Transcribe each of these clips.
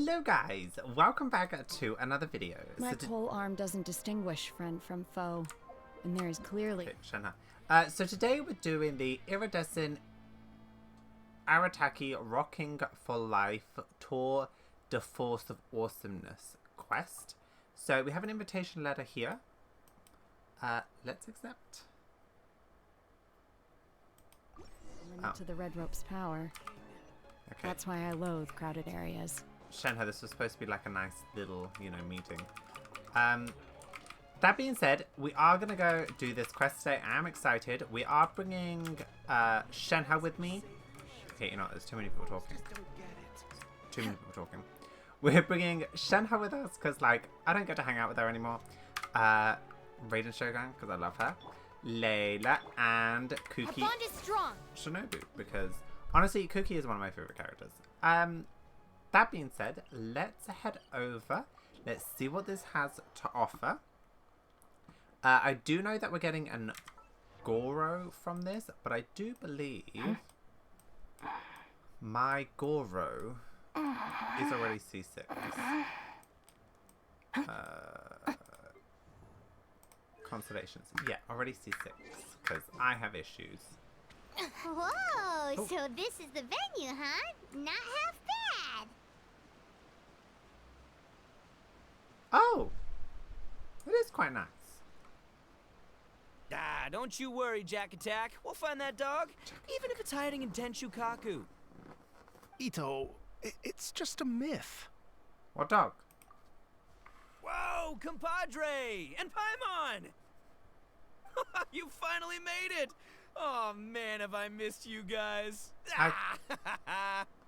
Hello guys, welcome back to another video. My pole arm doesn't distinguish friend from foe, and there is clearly... Okay, Shanna. So today we're doing the Iridescent Arataki Rockin for Life Tour de Force of Awesomeness quest. So we have an invitation letter here. Let's accept. Limit to the red rope's power. Okay. That's why I loathe crowded areas. Shenhe, this was supposed to be like a nice little, meeting. That being said, we are going to go do this quest today. I am excited. We are bringing Shenhe with me. Okay, you know, there's too many people talking. Too many people talking. We're bringing Shenhe with us because, like, I don't get to hang out with her anymore. Raiden Shogun, because I love her. Layla and Kuki. Our bond is strong. Shinobu, because honestly, Kuki is one of my favorite characters. That being said, let's head over. Let's see what this has to offer. I do know that we're getting an Goro from this, but I do believe my Goro is already C6. Constellations. Yeah, already C6, because I have issues. Whoa, so this is the venue, huh? Not half bad. Oh! It is quite nice. Ah, don't you worry, Jack Attack. We'll find that dog, even if it's hiding in Tenshukaku. Ito, it's just a myth. What dog? Whoa, compadre! And Paimon! You finally made it! Oh man, have I missed you guys. I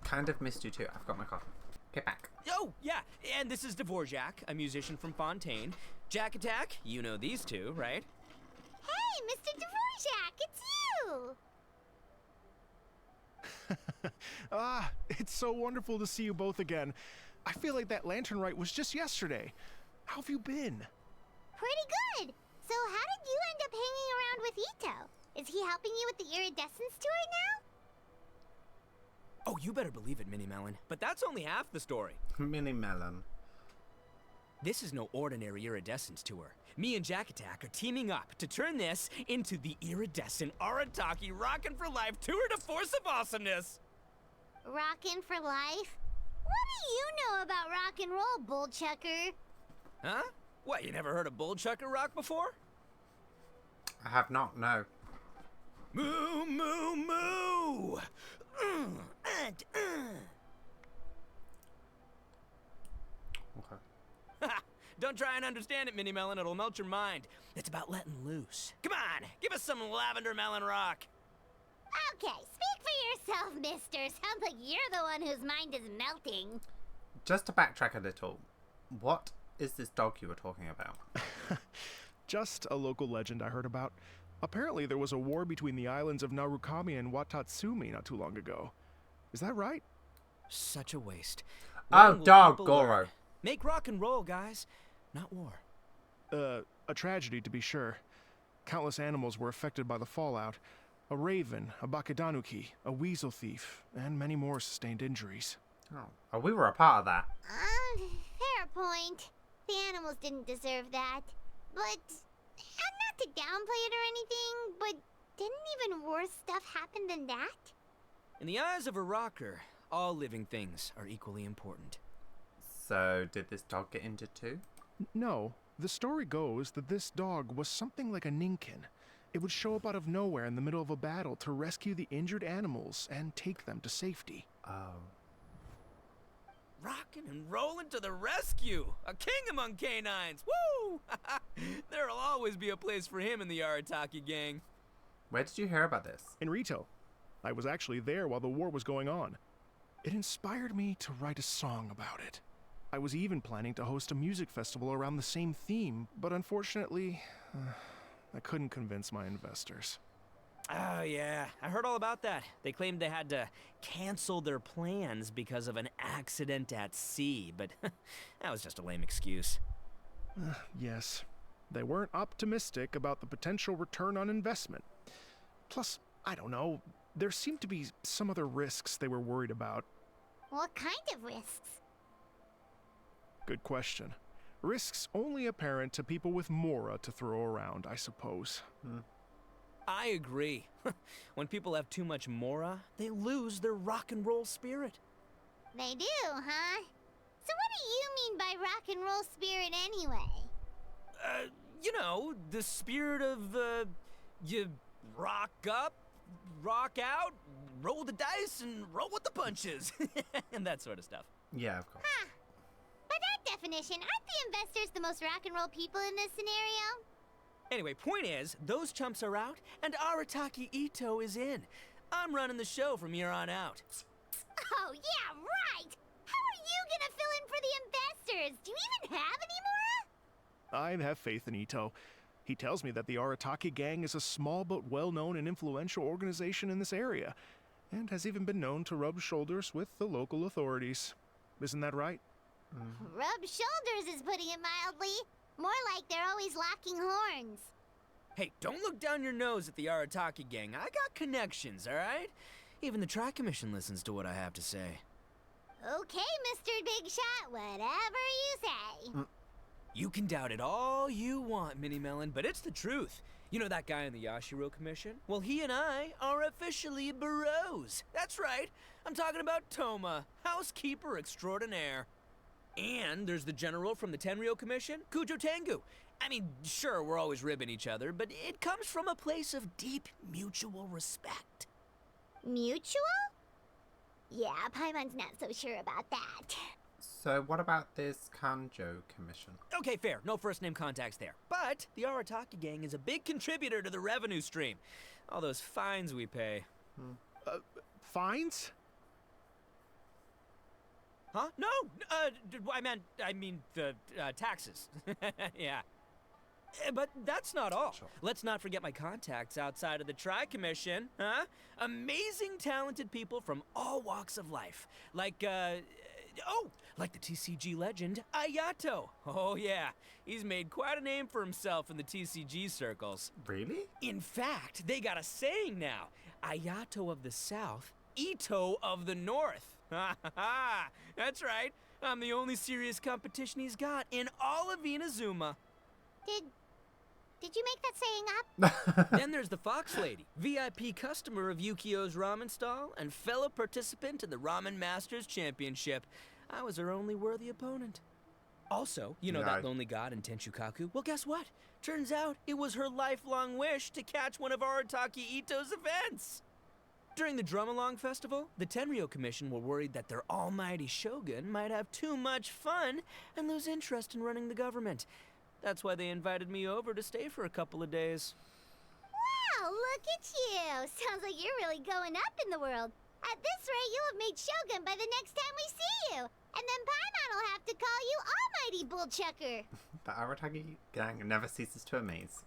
kind of missed you too. I've got my coffee. Get back. Oh, yeah, and this is Dvorak, a musician from Fontaine. Jack Attack, you know these two, right? Hey, Mr. Dvorak, it's you! It's so wonderful to see you both again. I feel like that lantern rite was just yesterday. How have you been? Pretty good. So how did you end up hanging around with Ito? Is he helping you with the Iridescence tour now? Oh, you better believe it, Minnie Melon. But that's only half the story. Mini Melon. This is no ordinary Iridescence tour. Me and Jack Attack are teaming up to turn this into the Iridescent Arataki Rockin for Life Tour de Force of Awesomeness. Rockin' for life? What do you know about rock and roll, bullchucker? Huh? What, you never heard a bullchucker rock before? I have not, no. Moo, moo, moo! Okay. Don't try and understand it, Minnie Melon. It'll melt your mind. It's about letting loose. Come on, give us some lavender melon rock. Okay, speak for yourself, mister. Sounds like you're the one whose mind is melting. Just to backtrack a little, what is this dog you were talking about? Just a local legend I heard about. Apparently there was a war between the islands of Narukami and Watatsumi not too long ago. Is that right? Such a waste. Oh, When will dog, people Goro. learn? Make rock and roll, guys. Not war. A tragedy to be sure. Countless animals were affected by the fallout. A raven, a bakedanuki, a weasel thief, and many more sustained injuries. Oh, we were a part of that. Fair point. The animals didn't deserve that. But, and not to downplay it or anything, but didn't even worse stuff happen than that? In the eyes of a rocker, all living things are equally important. So, did this dog get injured too? No, the story goes that this dog was something like a ninkin. It would show up out of nowhere in the middle of a battle to rescue the injured animals and take them to safety. Oh. Rockin' and rollin' to the rescue! A king among canines! Woo! There'll always be a place for him in the Arataki gang. Where did you hear about this? In Rito. I was actually there while the war was going on. It inspired me to write a song about it. I was even planning to host a music festival around the same theme, but unfortunately, I couldn't convince my investors. Oh, yeah. I heard all about that. They claimed they had to cancel their plans because of an accident at sea, but that was just a lame excuse. Yes. They weren't optimistic about the potential return on investment. Plus, I don't know, there seemed to be some other risks they were worried about. What kind of risks? Good question. Risks only apparent to people with mora to throw around, I suppose. I agree. When people have too much mora, they lose their rock and roll spirit. They do, huh? So what do you mean by rock and roll spirit anyway? You know, the spirit of, you rock up, rock out, roll the dice, and roll with the punches. And that sort of stuff. Yeah, of course. Huh. By that definition, aren't the investors the most rock and roll people in this scenario? Anyway, point is, those chumps are out, and Arataki Ito is in. I'm running the show from here on out. Oh, yeah, right! How are you gonna fill in for the investors? Do you even have any more? I have faith in Ito. He tells me that the Arataki gang is a small but well-known and influential organization in this area, and has even been known to rub shoulders with the local authorities. Isn't that right? Rub shoulders is putting it mildly. More like they're always locking horns. Hey, don't look down your nose at the Arataki gang. I got connections, all right? Even the Tri-Commission listens to what I have to say. Okay, Mr. Big Shot, whatever you say. You can doubt it all you want, Mini Melon, but it's the truth. You know that guy in the Yashiro Commission? Well, he and I are officially bros. That's right. I'm talking about Toma, housekeeper extraordinaire. And there's the general from the Tenryo Commission, Kujo Tengu. I mean, sure, we're always ribbing each other, but it comes from a place of deep mutual respect. Mutual? Yeah, Paimon's not so sure about that. So what about this Kanjo commission? Okay, fair. No first-name contacts there. But the Arataki gang is a big contributor to the revenue stream. All those fines we pay. Fines? Huh? No! I mean the taxes. Yeah. But that's not all. Sure. Let's not forget my contacts outside of the Tri-Commission, huh? Amazing, talented people from all walks of life. Like the TCG legend, Ayato. Oh yeah, he's made quite a name for himself in the TCG circles. Really? In fact, they got a saying now. Ayato of the South, Ito of the North. Ha ha ha! That's right. I'm the only serious competition he's got in all of Inazuma. Did you make that saying up? Then there's the Fox Lady, VIP customer of Yukio's ramen stall and fellow participant in the Ramen Masters Championship. I was her only worthy opponent. Also, you know that lonely god in Tenshukaku? Well, guess what? Turns out it was her lifelong wish to catch one of Arataki Ito's events. During the Drum-Along Festival, the Tenryo Commission were worried that their almighty shogun might have too much fun and lose interest in running the government. That's why they invited me over to stay for a couple of days. Wow, look at you! Sounds like you're really going up in the world. At this rate, you'll have made Shogun by the next time we see you. And then Paimon will have to call you Almighty Bullchucker. The Arataki gang never ceases to amaze.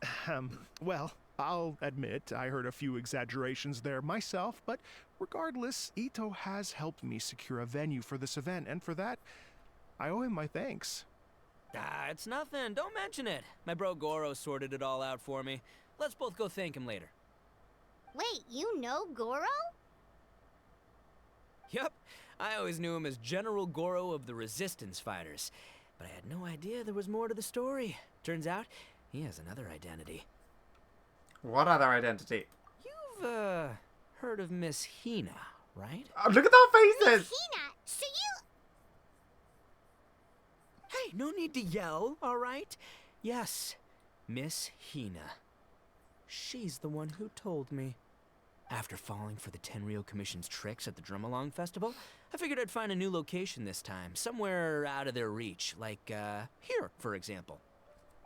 Well, I'll admit I heard a few exaggerations there myself, but regardless, Ito has helped me secure a venue for this event, and for that, I owe him my thanks. It's nothing. Don't mention it. My bro Goro sorted it all out for me. Let's both go thank him later. Wait, you know Goro? Yup. I always knew him as General Goro of the Resistance Fighters. But I had no idea there was more to the story. Turns out, he has another identity. What other identity? You've, heard of Miss Hina, right? Oh, look at our faces! Hina, so you... Hey, no need to yell, all right? Yes, Miss Hina. She's the one who told me. After falling for the Tenryo Commission's tricks at the Drum-Along Festival, I figured I'd find a new location this time, somewhere out of their reach, like, here, for example.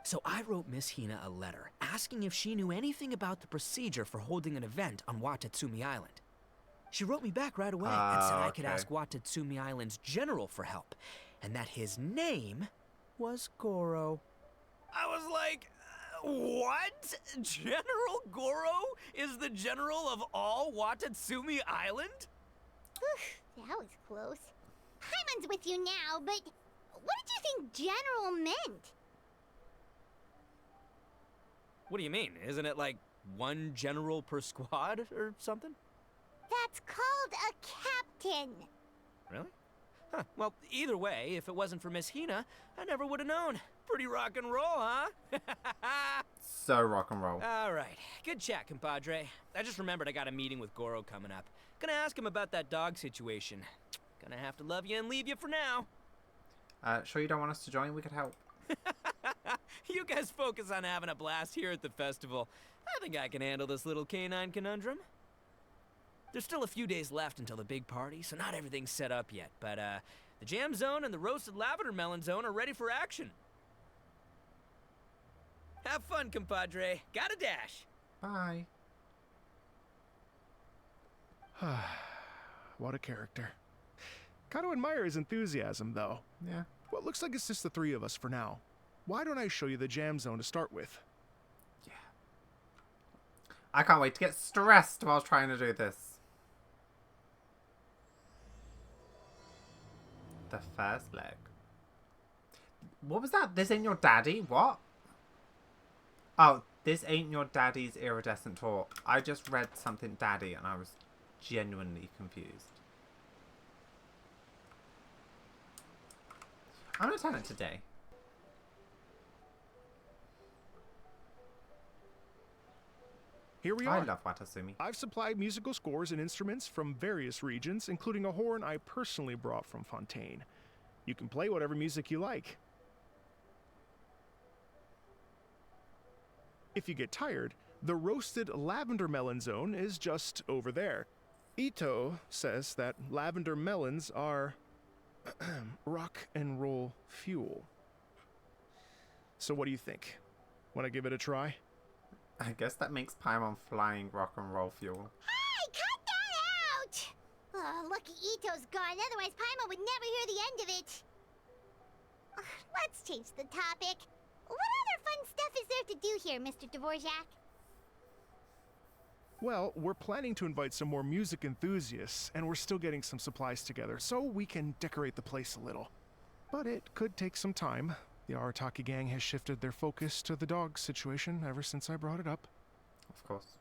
So I wrote Miss Hina a letter, asking if she knew anything about the procedure for holding an event on Watatsumi Island. She wrote me back right away and said I could ask Watatsumi Island's general for help, and that his name was Goro. I was like, what? General Goro is the general of all Watatsumi Island? Whew, that was close. Paimon's with you now, but what did you think general meant? What do you mean? Isn't it like one general per squad or something? That's called a captain. Really? Huh, well, either way, if it wasn't for Miss Hina, I never would have known. Pretty rock and roll, huh? So rock and roll. All right, good chat, compadre. I just remembered I got a meeting with Goro coming up. Gonna ask him about that dog situation. Gonna have to love you and leave you for now. Sure you don't want us to join? We could help. You guys focus on having a blast here at the festival. I think I can handle this little canine conundrum. There's still a few days left until the big party, so not everything's set up yet, but the jam zone and the roasted lavender melon zone are ready for action. Have fun, compadre. Gotta dash. Bye. What a character. Gotta admire his enthusiasm, though. Yeah. Well, it looks like it's just the three of us for now. Why don't I show you the jam zone to start with? Yeah. I can't wait to get stressed while trying to do this. The first leg. What was that? This ain't your daddy? What? Oh, this ain't your daddy's iridescent tour. I just read something daddy and I was genuinely confused. I'm gonna turn it today. Here we I are. love Watasumi. I've supplied musical scores and instruments from various regions, including a horn I personally brought from Fontaine. You can play whatever music you like. If you get tired, the roasted lavender melon zone is just over there. Ito says that lavender melons are rock and roll fuel. So what do you think? Want to give it a try? I guess that makes Paimon flying rock and roll fuel. Hey, cut that out! Oh, lucky Ito's gone, otherwise Paimon would never hear the end of it. Let's change the topic. What other fun stuff is there to do here, Mr. Dvorak? Well, we're planning to invite some more music enthusiasts, and we're still getting some supplies together, so we can decorate the place a little. But it could take some time. The Arataki gang has shifted their focus to the dog situation ever since I brought it up. Of course.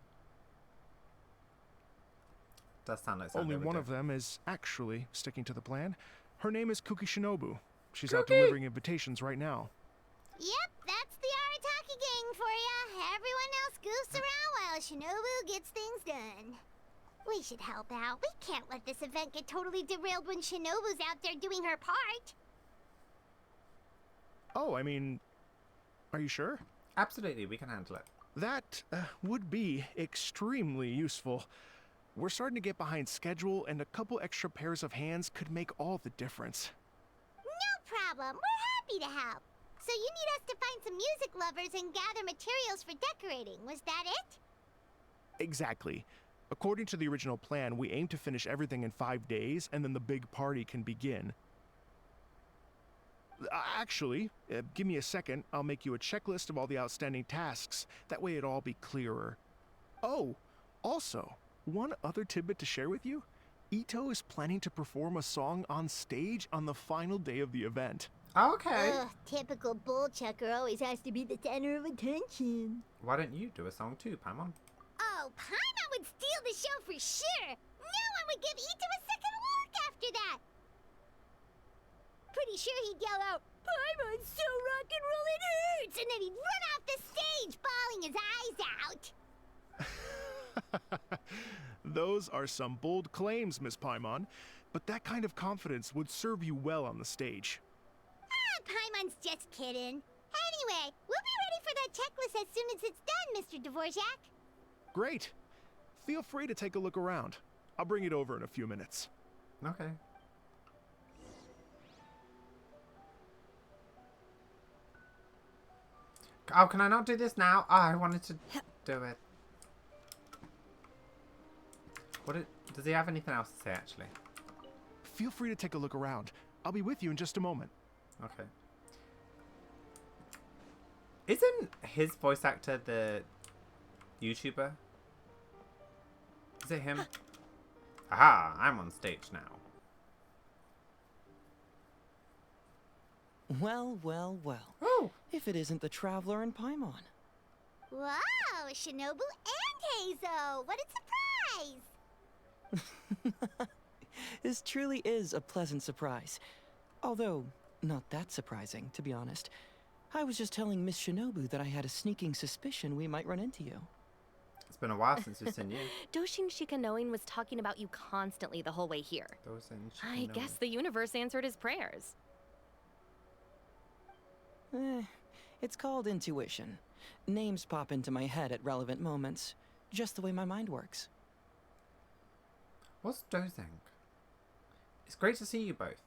Does sound like something Only they would one do. of them is actually sticking to the plan. Her name is Kuki Shinobu. She's out delivering invitations right now. Yep, that's the Arataki gang for ya. Everyone else goofs around while Shinobu gets things done. We should help out. We can't let this event get totally derailed when Shinobu's out there doing her part. Oh, I mean, are you sure? Absolutely, we can handle it. That would be extremely useful. We're starting to get behind schedule, and a couple extra pairs of hands could make all the difference. No problem. We're happy to help. So you need us to find some music lovers and gather materials for decorating. Was that it? Exactly. According to the original plan, we aim to finish everything in 5 days, and then the big party can begin. Actually, give me a second. I'll make you a checklist of all the outstanding tasks. That way it'll all be clearer. Oh, also, one other tidbit to share with you. Ito is planning to perform a song on stage on the final day of the event. Okay. Ugh, typical bullchucker always has to be the center of attention. Why don't you do a song too, Paimon? Oh, Paimon would steal the show for sure. No one would give Ito a second look after that. Pretty sure he'd yell out, "Paimon's so rock and roll it hurts!" And then he'd run off the stage, bawling his eyes out. Those are some bold claims, Miss Paimon, but that kind of confidence would serve you well on the stage. Ah, Paimon's just kidding. Anyway, we'll be ready for that checklist as soon as it's done, Mr. Dvorak. Great. Feel free to take a look around. I'll bring it over in a few minutes. Okay. Oh, can I not do this now? Oh, I wanted to do it. Does he have anything else to say, actually? Feel free to take a look around. I'll be with you in just a moment. Okay. Isn't his voice actor the YouTuber? Is it him? Aha, I'm on stage now. Well, well, well. Oh! If it isn't the Traveler and Paimon. Wow, Shinobu and Heizo! What a surprise! This truly is a pleasant surprise. Although, not that surprising, to be honest. I was just telling Miss Shinobu that I had a sneaking suspicion we might run into you. It's been a while since we've seen you. Doshin Shikanoin was talking about you constantly the whole way here. I guess the universe answered his prayers. It's called intuition. Names pop into my head at relevant moments, just the way my mind works. What's dozing? It's great to see you both.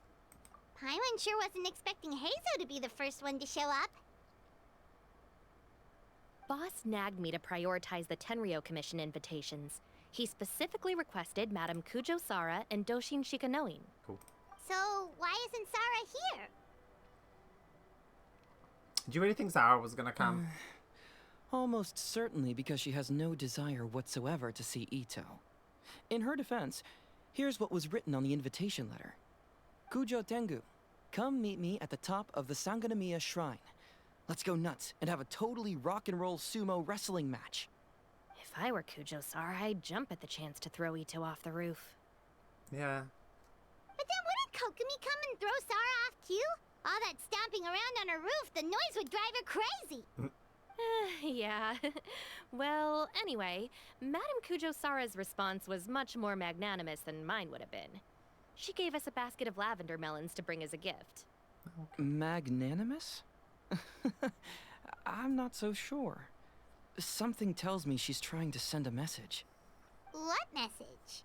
Paimon sure wasn't expecting Heizo to be the first one to show up. Boss nagged me to prioritize the Tenryou Commission invitations. He specifically requested Madame Kujo Sara and Doshin Shikanoin. Cool. So, why isn't Sara here? Do you really think Zara was gonna come? Almost certainly because she has no desire whatsoever to see Ito. In her defense, here's what was written on the invitation letter. Kujo Tengu, come meet me at the top of the Sanganamiya Shrine. Let's go nuts and have a totally rock and roll sumo wrestling match. If I were Kujo Sara, I'd jump at the chance to throw Ito off the roof. Yeah. But then wouldn't Kokomi come and throw Sara off too? All that stomping around on her roof, the noise would drive her crazy. Yeah. Well, anyway, Madame Kujo Sara's response was much more magnanimous than mine would have been. She gave us a basket of lavender melons to bring as a gift. Magnanimous? I'm not so sure. Something tells me she's trying to send a message. What message?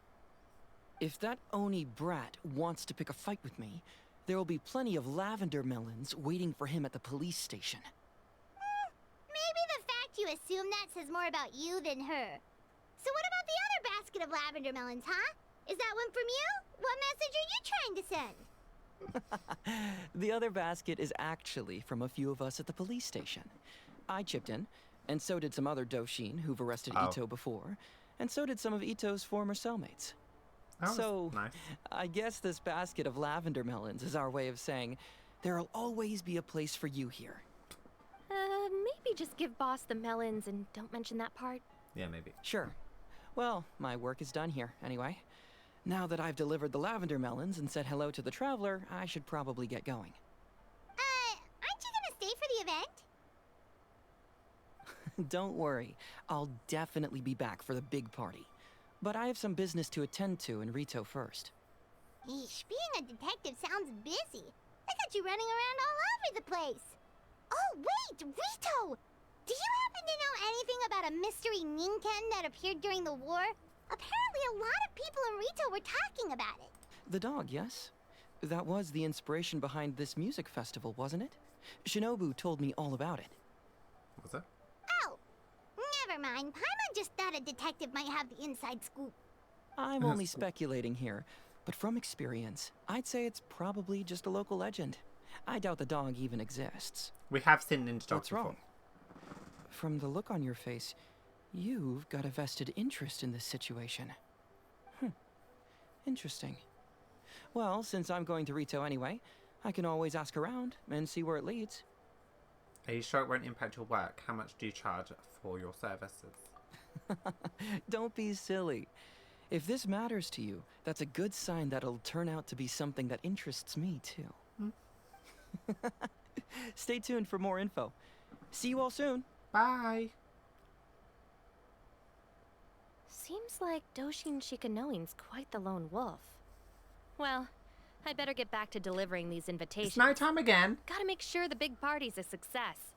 If that Oni brat wants to pick a fight with me, there will be plenty of lavender melons waiting for him at the police station. Maybe the fact you assume that says more about you than her. So what about the other basket of lavender melons, huh? Is that one from you? What message are you trying to send? The other basket is actually from a few of us at the police station. I chipped in, and so did some other Doshin who've arrested Ito before, and so did some of Ito's former cellmates. So, nice. I guess this basket of lavender melons is our way of saying, there'll always be a place for you here. Maybe just give Boss the melons and don't mention that part. Yeah, maybe. Sure. Well, my work is done here, anyway. Now that I've delivered the lavender melons and said hello to the traveler, I should probably get going. Aren't you gonna stay for the event? Don't worry, I'll definitely be back for the big party. But I have some business to attend to in Rito first. Eesh, being a detective sounds busy. I got you running around all over the place. Oh, wait, Rito! Do you happen to know anything about a mystery Ninken that appeared during the war? Apparently a lot of people in Rito were talking about it. The dog, yes? That was the inspiration behind this music festival, wasn't it? Shinobu told me all about it. Was it? Oh, never mind. Paimon just thought a detective might have the inside scoop. I'm only speculating here, but from experience, I'd say it's probably just a local legend. I doubt the dog even exists. We have seen Ninja Dogs What's before. wrong? From the look on your face, you've got a vested interest in this situation. Interesting. Well, since I'm going to Rito anyway, I can always ask around and see where it leads. Are you sure it won't impact your work? How much do you charge for your services? Don't be silly. If this matters to you, that's a good sign that it'll turn out to be something that interests me too. Stay tuned for more info. See you all soon. Bye! Seems like Doshin Shikanoin's quite the lone wolf. Well, I'd better get back to delivering these invitations. It's night time again. Gotta make sure the big party's a success.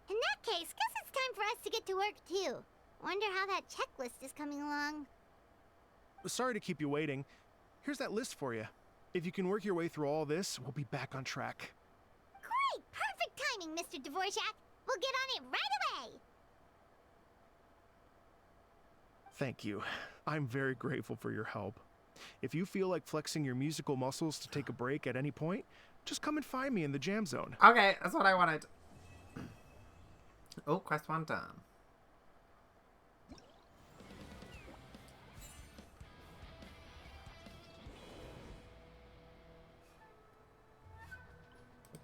In that case, guess it's time for us to get to work too. Wonder how that checklist is coming along. Sorry to keep you waiting. Here's that list for you. If you can work your way through all this, we'll be back on track. Great! Perfect timing, Mr. Dvorak. We'll get on it right away! Thank you. I'm very grateful for your help. If you feel like flexing your musical muscles to take a break at any point, just come and find me in the jam zone. Okay, that's what I wanted. Oh, quest 1 done.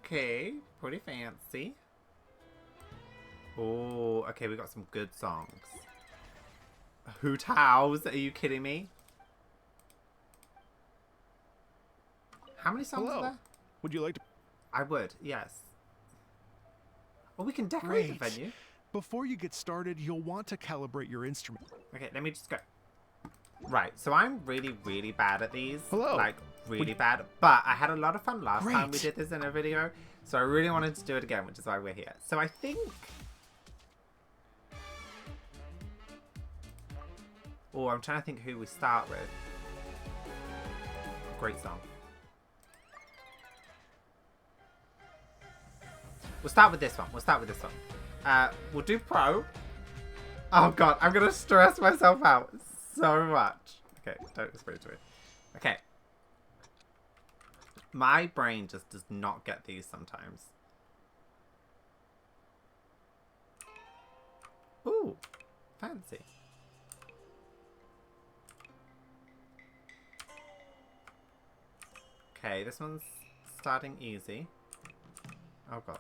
Okay, pretty fancy. Oh, okay, we got some good songs. Hoot House, are you kidding me? How many songs are Hello. there? Would you like to... I would, yes. Oh, we can decorate the Great. venue. Before you get started, you'll want to calibrate your instrument. Okay, let me just go. Right, so I'm really, really bad at these. Hello. Like, really bad. But I had a lot of fun last time we Great. did this in a video. So I really wanted to do it again, which is why we're here. So I think... Oh, I'm trying to think who we start with. Great song. We'll start with this one. We'll start with this one. We'll do pro. Oh god, I'm gonna stress myself out so much. Okay, don't whisper to it. Okay. My brain just does not get these sometimes. Ooh, fancy. Okay, this one's starting easy. Oh god.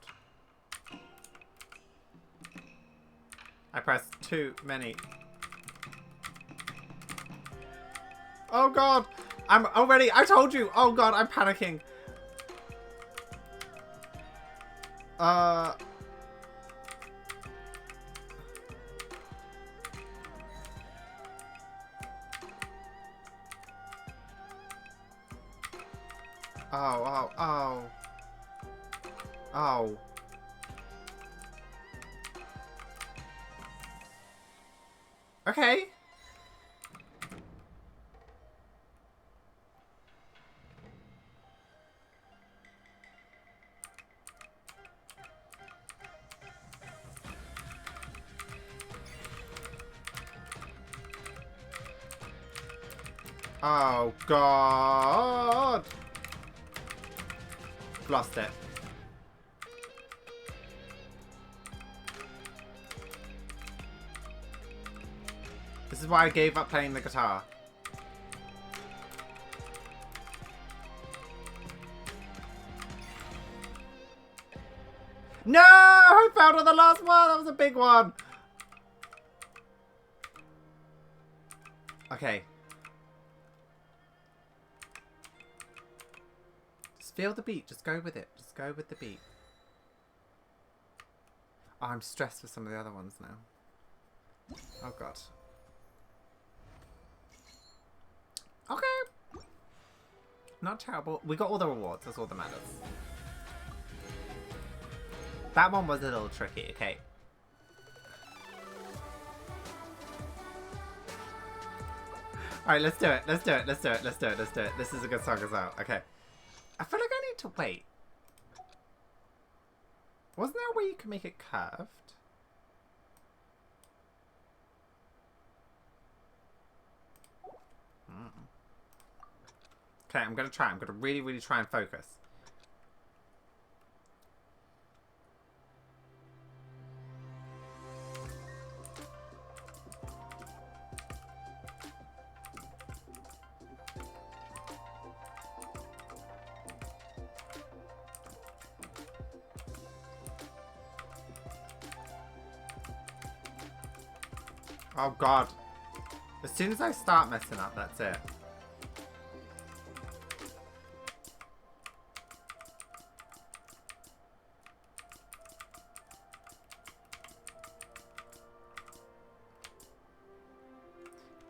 I pressed too many. Oh god! I'm already, I told you! Oh god, I'm panicking. Oh. Oh. Okay. Oh god. Lost it. This is why I gave up playing the guitar. No! I found on the last one! That was a big one! Okay. Just feel the beat. Just go with it. Just go with the beat. Oh, I'm stressed for some of the other ones now. Oh, God. Okay. Not terrible. We got all the rewards. That's all that matters. That one was a little tricky. Okay. Alright, let's do it. Let's do it. Let's do it. Let's do it. Let's do it. This is a good song as well. Okay. I feel like I need to wait. Wasn't there a way you could make it curved? Okay, I'm going to try. I'm going to really, really try and focus. Oh god. As soon as I start messing up, that's it.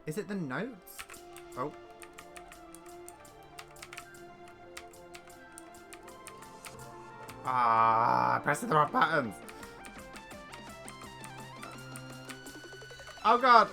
Is it the notes? Oh. Ah, pressing the wrong buttons. Oh god.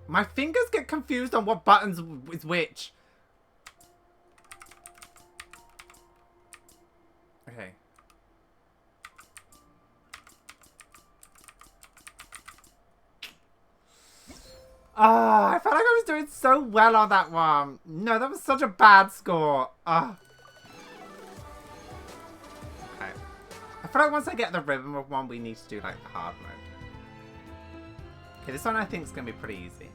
My fingers get confused on what buttons is which. Okay. Oh, I felt like I was doing so well on that one. No, that was such a bad score. Oh. Okay. I feel like once I get the rhythm of one, we need to do like the hard mode. Okay, this one I think is going to be pretty easy.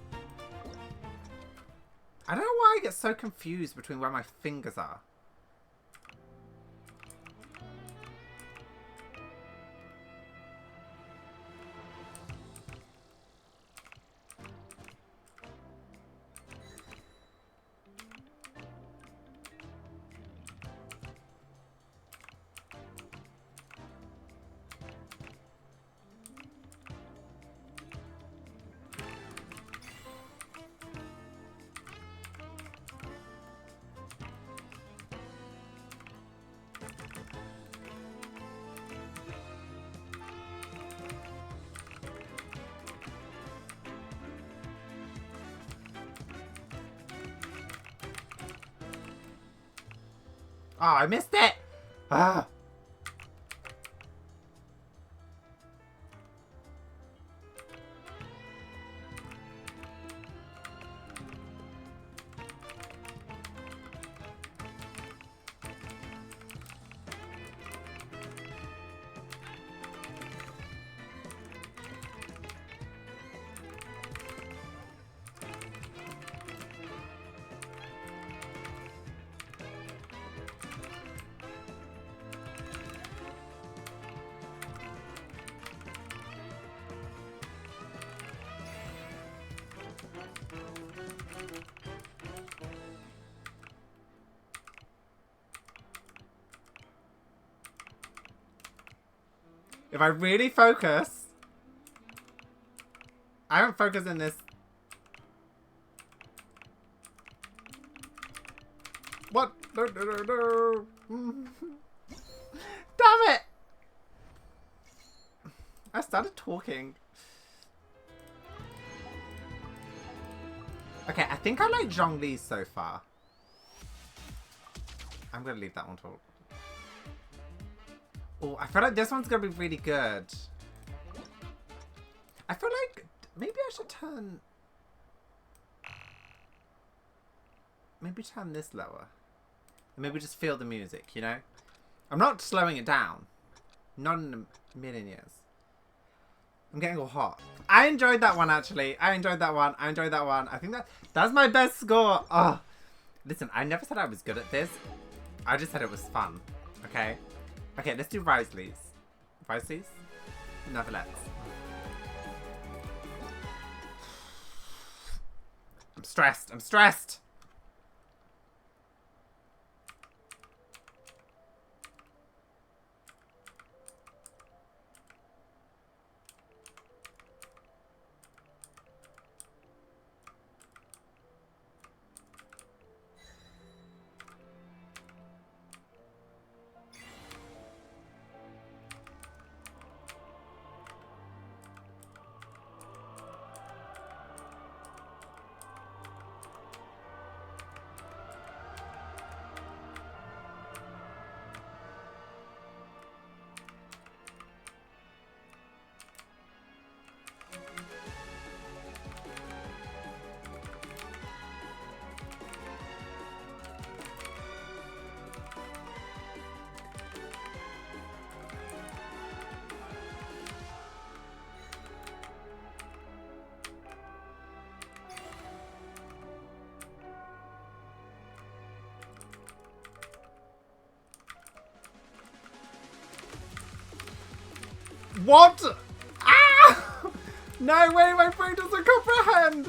I don't know why I get so confused between where my fingers are. Oh, I missed it! Ah. If I really focus... I don't focus in this... What? No, no, no, no. Damn it! I started talking. Okay, I think I like Zhongli's so far. I'm gonna leave that one to... Oh, I feel like this one's gonna be really good. I feel like maybe I should turn... Maybe turn this lower. And maybe just feel the music, you know? I'm not slowing it down. Not in a million years. I'm getting all hot. I enjoyed that one, actually. I enjoyed that one. I enjoyed that one. I think that's my best score. Oh, listen, I never said I was good at this. I just said it was fun. Okay? Okay, let's do Risley's. Risley's? Never let's. I'm stressed. I'm stressed. What? Ah! No way, my brain doesn't comprehend.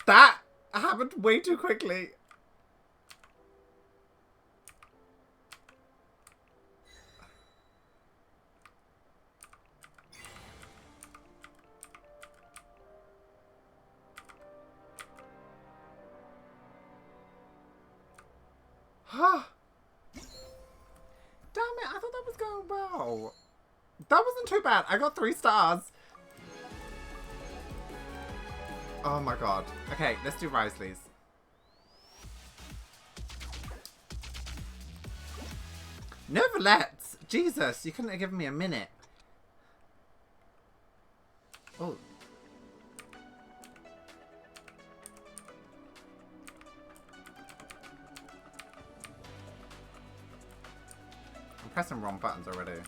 That happened way too quickly. Huh. Damn it, I thought that was going well. That wasn't too bad. I got 3 stars. Oh my god. Okay, let's do Risley's. Neverlet's! Jesus, you couldn't have given me a minute. Oh. I'm pressing wrong buttons already.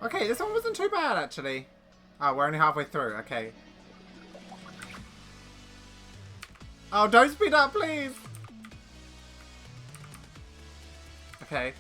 Okay, this one wasn't too bad, actually. Oh, we're only halfway through. Okay. Oh, don't speed up, please! Okay.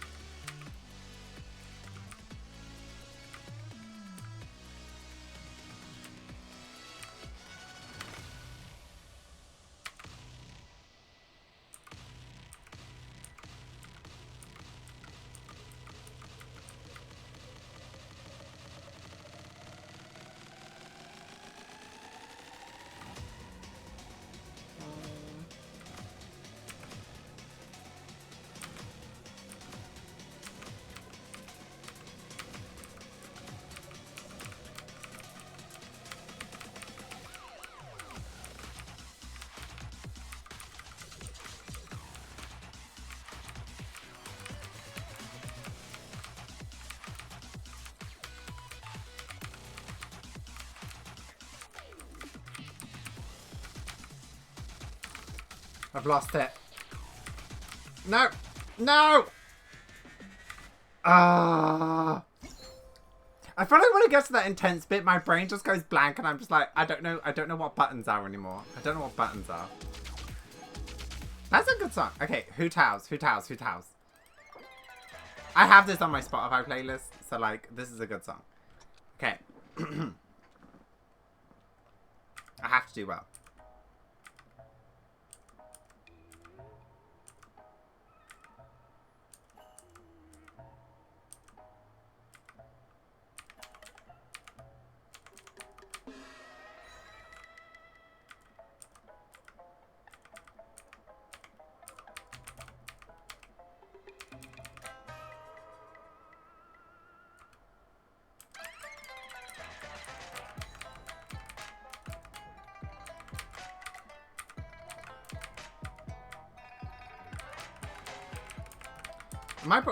I've lost it. No! No! Ah! I feel like when it gets to that intense bit, my brain just goes blank and I'm just like, I don't know what buttons are anymore. I don't know what buttons are. That's a good song. Okay, Hoot House, Hoot House, Hoot House. I have this on my Spotify playlist, so like, this is a good song. Okay. I have to do well.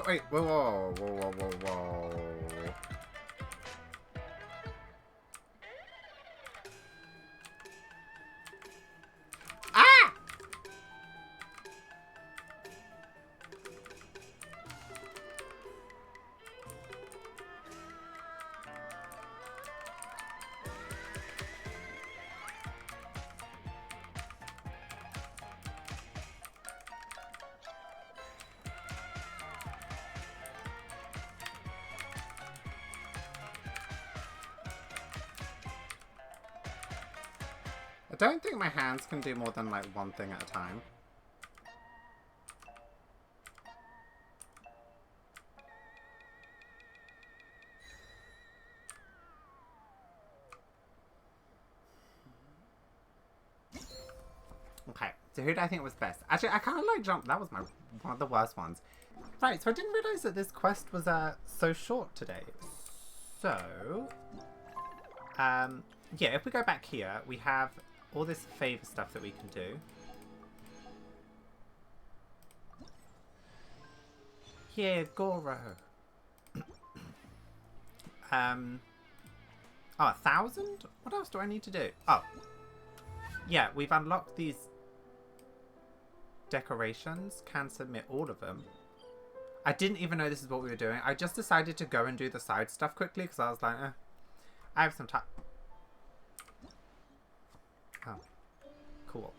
Wait, whoa, whoa, whoa, whoa, whoa, whoa. Ah! I don't think my hands can do more than like one thing at a time. Okay, so who do I think was best? Actually, I kind of like Jump. That was one of the worst ones. Right, so I didn't realize that this quest was so short today. So, yeah, if we go back here, we have all this favor stuff that we can do. Yeah, Goro. Oh, 1,000? What else do I need to do? Oh. Yeah, we've unlocked these decorations. Can submit all of them. I didn't even know this is what we were doing. I just decided to go and do the side stuff quickly because I was like, I have some time. Oh, cool.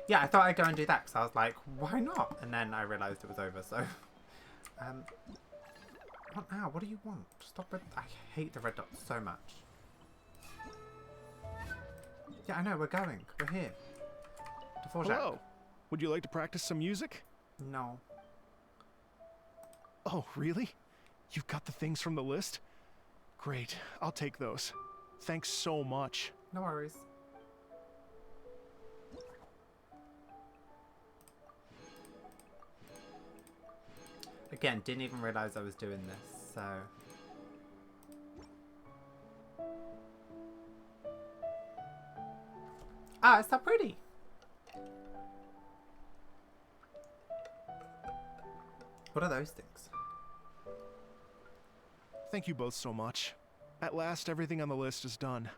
Yeah, I thought I'd go and do that because I was like, why not? And then I realized it was over, so What now? What do you want? Stop it. I hate the red dots so much. Yeah, I know. We're going. We're here. To Forjack. Hello. Would you like to practice some music? No. Oh, really? You've got the things from the list? Great. I'll take those. Thanks so much. No worries. Again, didn't even realize I was doing this, so... Ah, it's so pretty! What are those things? Thank you both so much. At last, everything on the list is done.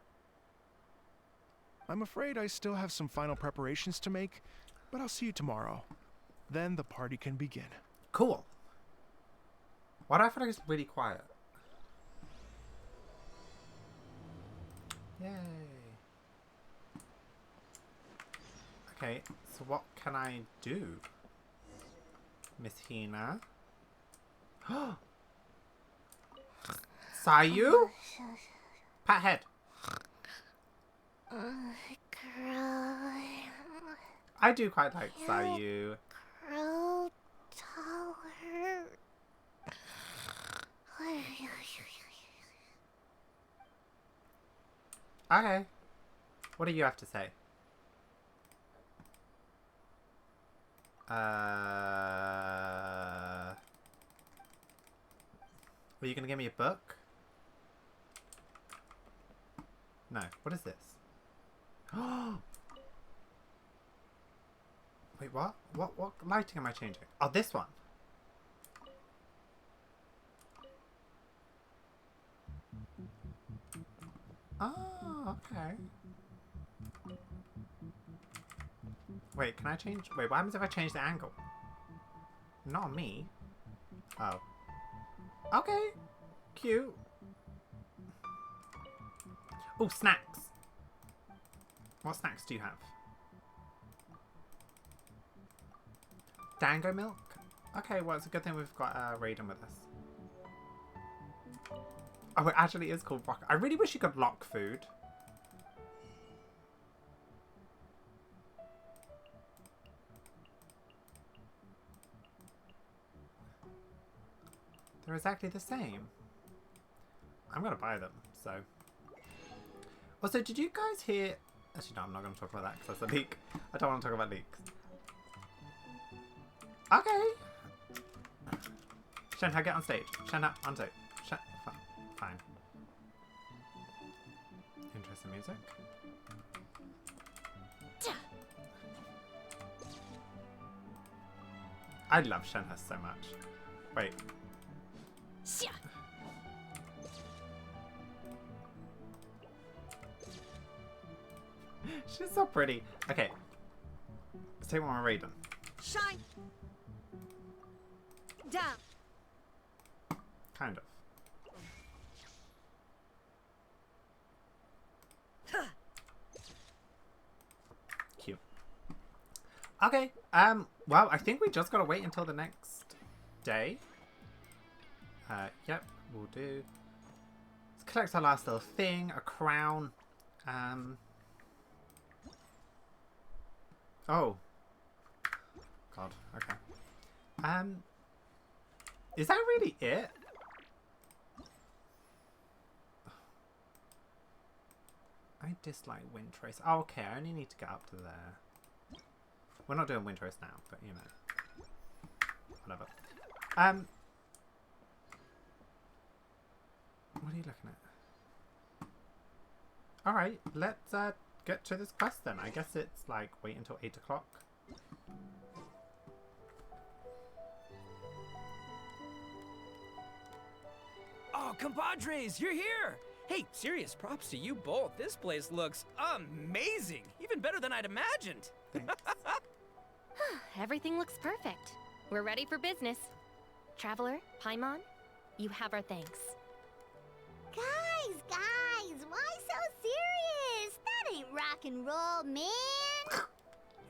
I'm afraid I still have some final preparations to make, but I'll see you tomorrow. Then the party can begin. Cool! Why do I feel like it's really quiet? Yay! Okay, so what can I do? Miss Hina? Sayu? Pat head. Grow. I do quite like Sayu. Grow taller. Okay. What do you have to say? Were you gonna give me a book? No. What is this? Wait, what? What lighting am I changing? Oh, this one. Oh, okay. Wait, can I change? Wait, what happens if I change the angle? Not on me. Oh. Okay. Cute. Oh, snacks. What snacks do you have? Dango milk? Okay, well, it's a good thing we've got Raiden with us. Oh, it actually is called Rock. I really wish you could lock food. They're exactly the same. I'm gonna buy them, so. Also, did you guys hear... Actually, no, I'm not gonna talk about that because that's a leak. I don't want to talk about leaks. Okay. Shenha, get on stage. Shenha, on stage. Fine. Interesting music. I love Shenha so much. Wait. She's so pretty. Okay. Let's take one more Raiden. Shine down. Kind of. Cute. Okay. Well, I think we just gotta wait until the next day. Yep, we'll do. Let's collect our last little thing, a crown. Oh. God, okay. Is that really it? I dislike Wind Trace. Oh, okay, I only need to get up to there. We're not doing Wind Trace now, but you know. Whatever. What are you looking at? Alright, let's get to this quest then. I guess it's like wait until 8 o'clock. Oh, compadres, you're here! Hey, serious props to you both. This place looks amazing. Even better than I'd imagined. Thanks. Everything looks perfect. We're ready for business. Traveler, Paimon, you have our thanks. Guys, why so serious? That ain't rock and roll, man.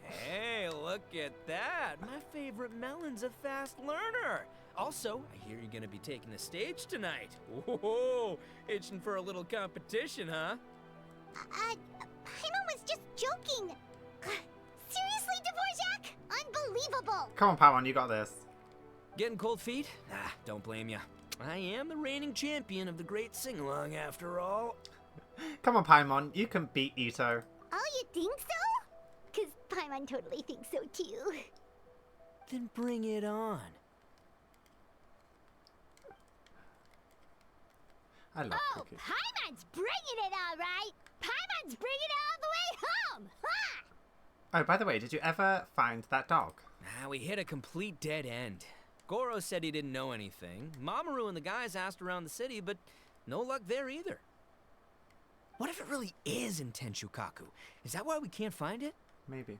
Hey, look at that. My favorite melon's a fast learner. Also, I hear you're gonna be taking the stage tonight. Whoa, itching for a little competition, huh? Paimon was just joking. Seriously, Dvorak? Unbelievable. Come on, Paimon, you got this. Getting cold feet? Nah, don't blame ya. I am the reigning champion of the great sing-along after all. Come on, Paimon, you can beat Ito. Oh, you think so? Because Paimon totally thinks so too. Then bring it on. I love Oh, cookies. Paimon's bringing it all right. Paimon's bringing it all the way home. Ha! Oh, by the way, did you ever find that dog? We hit a complete dead end. Goro said he didn't know anything. Mamoru and the guys asked around the city, but no luck there either. What if it really is in Tenshukaku? Is that why we can't find it? Maybe.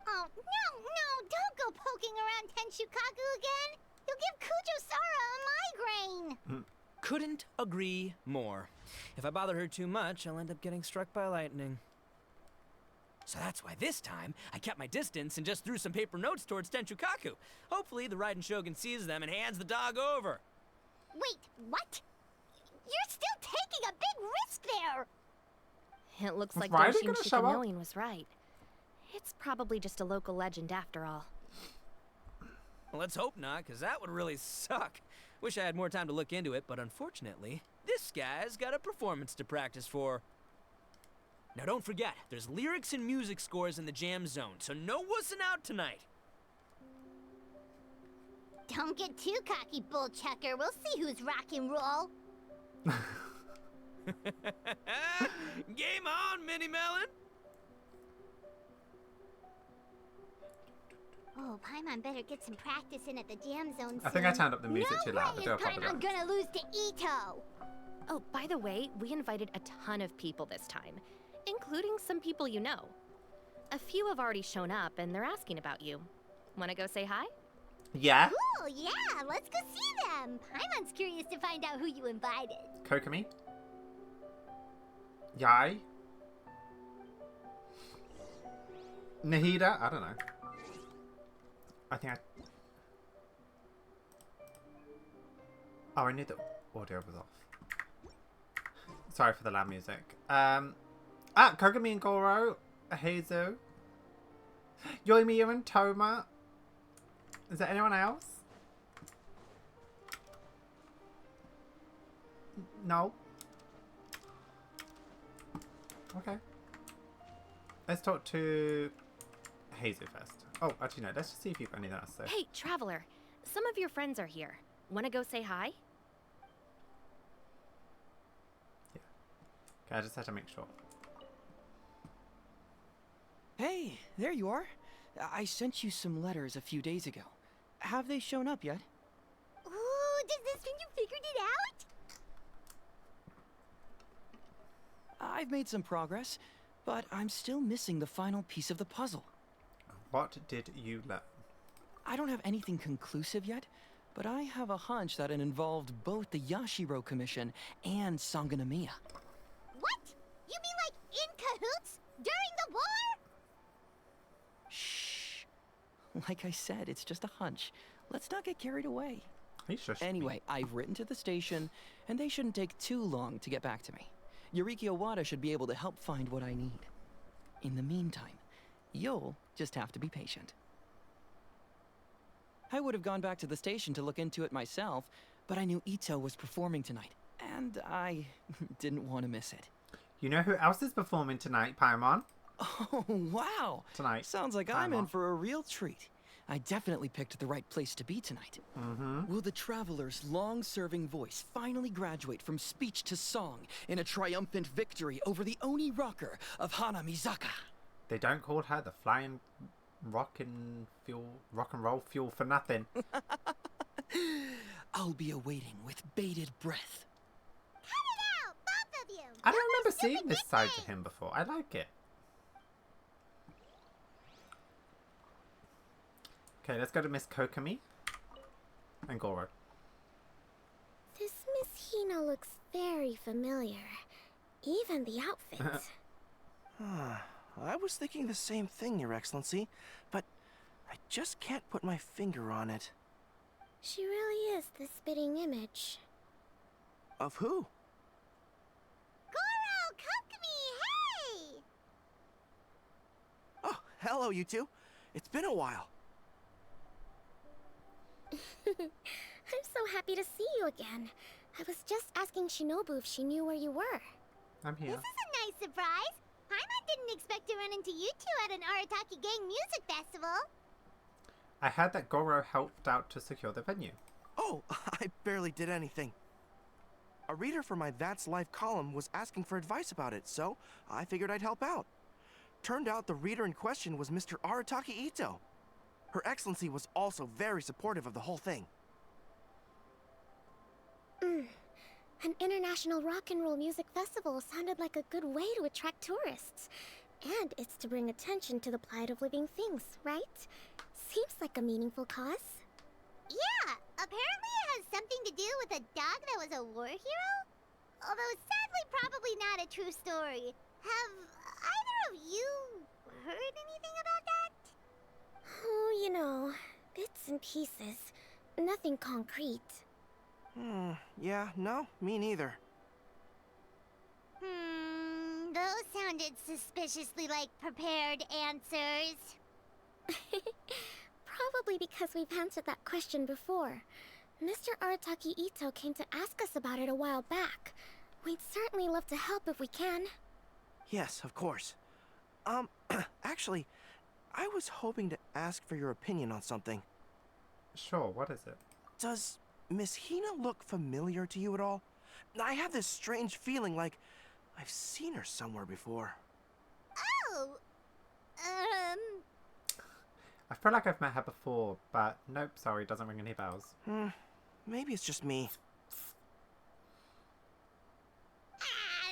Oh, no, don't go poking around Tenshukaku again. You'll give Kujo-Sara a migraine. Couldn't agree more. If I bother her too much, I'll end up getting struck by lightning. So that's why this time, I kept my distance and just threw some paper notes towards Tenshukaku. Hopefully the Raiden Shogun sees them and hands the dog over. Wait, what? You're still taking a big risk there. It looks like Raiden Genshin gonna show up? Shikanoin was right. It's probably just a local legend after all. Well, let's hope not, because that would really suck. Wish I had more time to look into it, but unfortunately, this guy's got a performance to practice for. Now don't forget, there's lyrics and music scores in the jam zone, so no wussing out tonight. Don't get too cocky, bullchucker. We'll see who's rock and roll. Game on, Mini Melon! Oh, Paimon better get some practice in at the jam zone soon. I think I turned up the music too loud. I do No way is apologize. Paimon gonna lose to Ito. Oh, by the way, we invited a ton of people this time, including some people you know. A few have already shown up, and they're asking about you. Want to go say hi? Yeah? Cool, yeah, let's go see them. Paimon's curious to find out who you invited. Kokomi? Yai? Nahida? I don't know. I think I... Oh, I knew the audio was off. Sorry for the loud music. Kokomi and Goro. Heizo. Yoimiya and Toma. Is there anyone else? No. Okay. Let's talk to Heizo first. Oh, actually no. Let's just see if you've got anything else to say. Hey, Traveler. Some of your friends are here. Want to go say hi? Okay, I just had to make sure. Hey, there you are. I sent you some letters a few days ago. Have they shown up yet? Ooh, does this mean you figured it out? I've made some progress, but I'm still missing the final piece of the puzzle. What did you learn? I don't have anything conclusive yet, but I have a hunch that it involved both the Yashiro Commission and Sangonomiya. What? You mean like in cahoots? During the war? Shh. Like I said, it's just a hunch. Let's not get carried away. He shushed me. Anyway, I've written to the station, and they shouldn't take too long to get back to me. Yuriki Owada should be able to help find what I need. In the meantime, you'll just have to be patient. I would have gone back to the station to look into it myself, but I knew Ito was performing tonight, and I didn't want to miss it. You know who else is performing tonight, Paimon? Oh, wow! Tonight. Sounds like I'm in Paimon. for a real treat. I definitely picked the right place to be tonight. Mm-hmm. Will the Traveler's long-serving voice finally graduate from speech to song in a triumphant victory over the Oni rocker of Hanamizaka? They don't call her the flying rock and roll fuel for nothing. I'll be awaiting with bated breath. Cut it out, both of you! I don't No more remember seeing stupid this side to nicknames. him before. I like it. Okay, let's go to Miss Kokomi and Goro. This Miss Hina looks very familiar. Even the outfits. I was thinking the same thing, Your Excellency, but I just can't put my finger on it. She really is the spitting image. Of who? Goro, come to me, hey! Oh, hello, you two. It's been a while. I'm so happy to see you again. I was just asking Shinobu if she knew where you were. I'm here. This is a nice surprise. Paimon didn't expect to run into you two at an Arataki Gang music festival. I heard that Goro helped out to secure the venue. Oh, I barely did anything. A reader for my That's Life column was asking for advice about it, so I figured I'd help out. Turned out the reader in question was Mr. Arataki Ito. Her Excellency was also very supportive of the whole thing. An international rock and roll music festival sounded like a good way to attract tourists. And it's to bring attention to the plight of living things, right? Seems like a meaningful cause. Yeah, apparently it has something to do with a dog that was a war hero? Although sadly probably not a true story. Have either of you heard anything about that? Oh, you know, bits and pieces. Nothing concrete. Yeah, no, me neither. Those sounded suspiciously like prepared answers. Probably because we've answered that question before. Mr. Arataki Ito came to ask us about it a while back. We'd certainly love to help if we can. Yes, of course. Actually, I was hoping to ask for your opinion on something. Sure, what is it? Does Miss Hina look familiar to you at all? I have this strange feeling like I've seen her somewhere before. Oh! I feel like I've met her before, but nope, sorry, doesn't ring any bells. Maybe it's just me.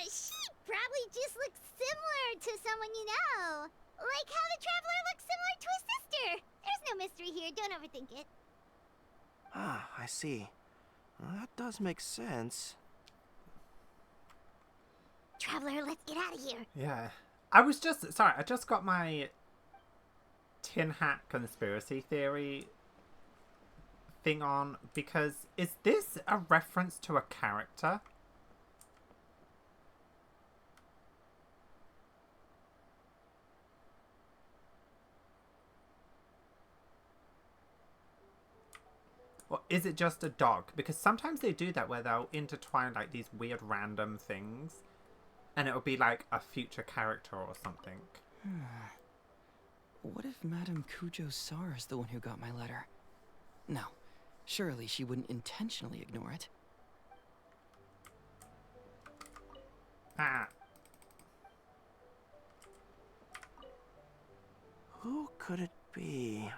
She probably just looks similar to someone you know. Like how the Traveler looks similar to his sister. There's no mystery here, don't overthink it. Ah, I see. Well, that does make sense. Traveler, let's get out of here. Yeah. I just got my tin hat conspiracy theory thing on, because is this a reference to a character? Or is it just a dog? Because sometimes they do that where they'll intertwine like these weird random things and it'll be like a future character or something. What if Madame Kujo-Sara is the one who got my letter? No, surely she wouldn't intentionally ignore it. Ah. Who could it be?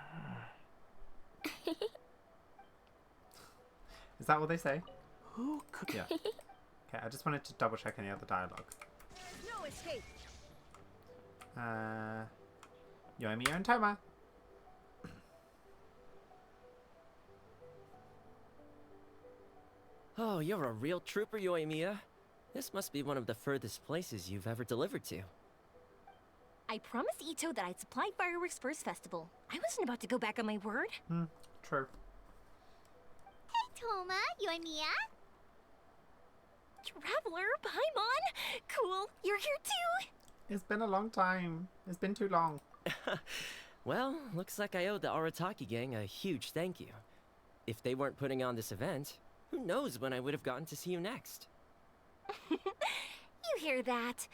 Is that what they say? Who could... Yeah. Okay, I just wanted to double check any other dialogue. No escape. Yoimiya and Toma. Oh, you're a real trooper, Yoimiya. This must be one of the furthest places you've ever delivered to. I promised Ito that I'd supply fireworks for his festival. I wasn't about to go back on my word. True. Hey, Toma, Yoimiya. Traveler, Paimon! Cool, you're here too! It's been a long time. It's been too long. Well, looks like I owe the Arataki gang a huge thank you. If they weren't putting on this event, who knows when I would have gotten to see you next. You hear that?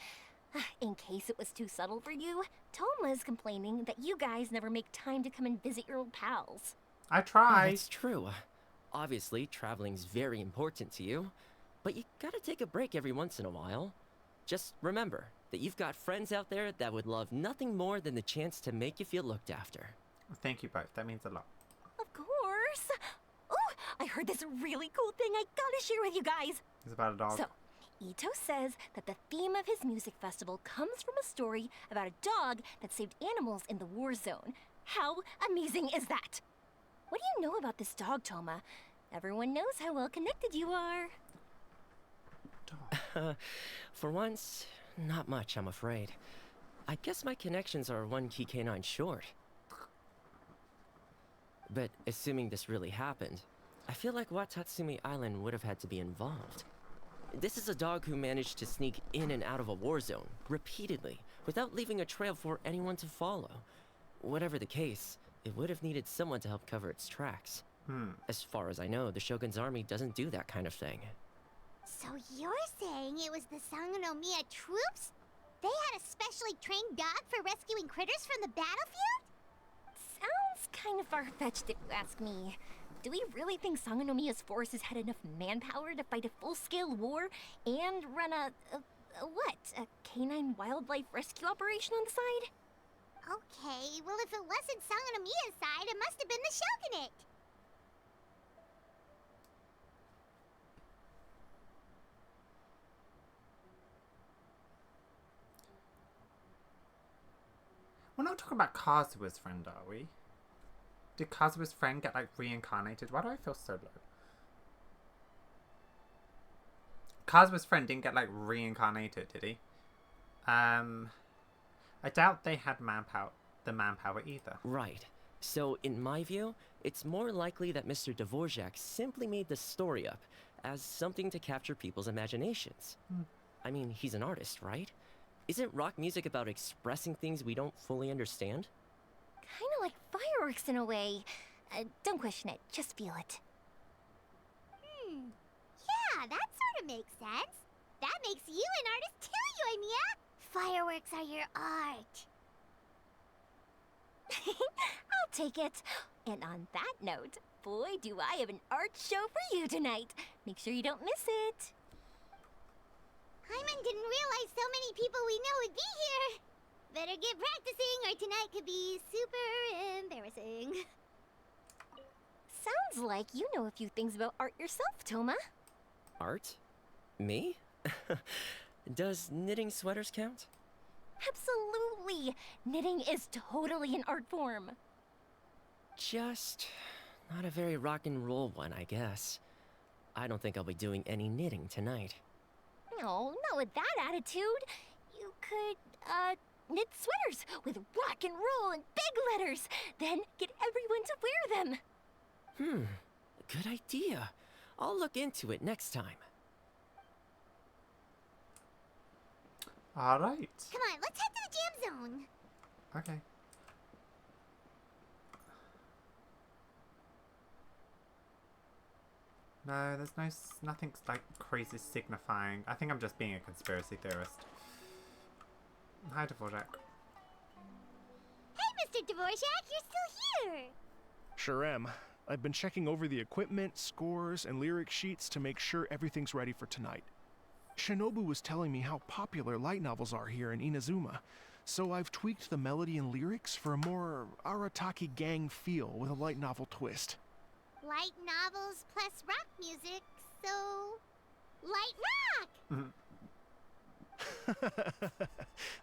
In case it was too subtle for you, Toma's complaining that you guys never make time to come and visit your old pals. I Oh, tried. that's true. Obviously, traveling's very important to you, but you gotta take a break every once in a while. Just remember that you've got friends out there that would love nothing more than the chance to make you feel looked after. Thank you both. That means a lot. Of course! Oh, I heard this really cool thing I gotta share with you guys! It's about a dog. So, Ito says that the theme of his music festival comes from a story about a dog that saved animals in the war zone. How amazing is that? What do you know about this dog, Toma? Everyone knows how well connected you are. For once, not much, I'm afraid. I guess my connections are one key canine short. But assuming this really happened, I feel like Watatsumi Island would have had to be involved. This is a dog who managed to sneak in and out of a war zone, repeatedly, without leaving a trail for anyone to follow. Whatever the case, it would have needed someone to help cover its tracks. As far as I know, the Shogun's army doesn't do that kind of thing. So you're saying it was the Sangonomiya troops? They had a specially trained dog for rescuing critters from the battlefield? Sounds kind of far-fetched if you ask me. Do we really think Sangonomiya's forces had enough manpower to fight a full-scale war and run a canine wildlife rescue operation on the side? Okay, well if it wasn't Sangonomiya's side, it must have been the Shogunate. We're not talking about Kazua's friend, are we? Did Kazua's friend get, like, reincarnated? Why do I feel so low? Kazua's friend didn't get, like, reincarnated, did he? I doubt they had the manpower either. Right. So, in my view, it's more likely that Mr. Dvorak simply made the story up as something to capture people's imaginations. I mean, he's an artist, right? Isn't rock music about expressing things we don't fully understand? Kinda like fireworks in a way. Don't question it, just feel it. Yeah, that sort of makes sense. That makes you an artist too, Yoimiya. Fireworks are your art. I'll take it. And on that note, boy, do I have an art show for you tonight. Make sure you don't miss it. Paimon didn't realize so many people we know would be here. Better get practicing or tonight could be super embarrassing. Sounds like you know a few things about art yourself, Toma. Art? Me? Does knitting sweaters count? Absolutely! Knitting is totally an art form. Just not a very rock and roll one, I guess. I don't think I'll be doing any knitting tonight. No, not with that attitude. You could, knit sweaters with rock and roll in big letters, then get everyone to wear them. Good idea. I'll look into it next time. Alright. Come on, let's head to the jam zone. Okay. No, there's nothing like crazy signifying. I think I'm just being a conspiracy theorist. Hi, Dvorak. Hey, Mr. Dvorak, you're still here. Sure am. I've been checking over the equipment, scores, and lyric sheets to make sure everything's ready for tonight. Shinobu was telling me how popular light novels are here in Inazuma, so I've tweaked the melody and lyrics for a more Arataki gang feel with a light novel twist. Light novels plus rock music, so... light rock!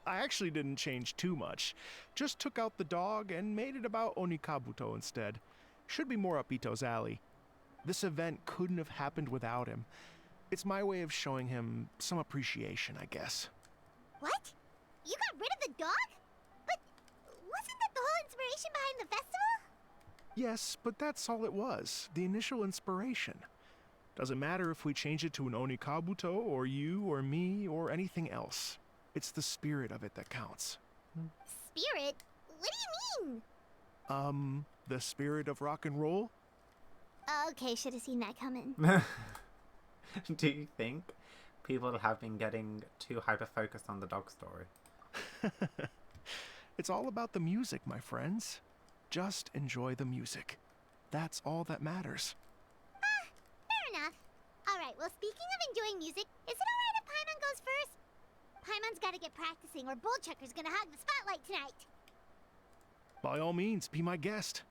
I actually didn't change too much. Just took out the dog and made it about Onikabuto instead. Should be more up Ito's alley. This event couldn't have happened without him. It's my way of showing him some appreciation, I guess. What? You got rid of the dog? But wasn't that the whole inspiration behind the festival? Yes, but that's all it was. The initial inspiration. Doesn't matter if we change it to an Onikabuto, or you, or me, or anything else. It's the spirit of it that counts. Spirit? What do you mean? The spirit of rock and roll? Okay, should have seen that coming. Do you think people have been getting too hyper-focused on the dog story? It's all about the music, my friends. Just enjoy the music. That's all that matters. Fair enough. Alright, well speaking of enjoying music, is it alright if Paimon goes first? Paimon's gotta get practicing or Bullchucker's gonna hog the spotlight tonight. By all means, be my guest.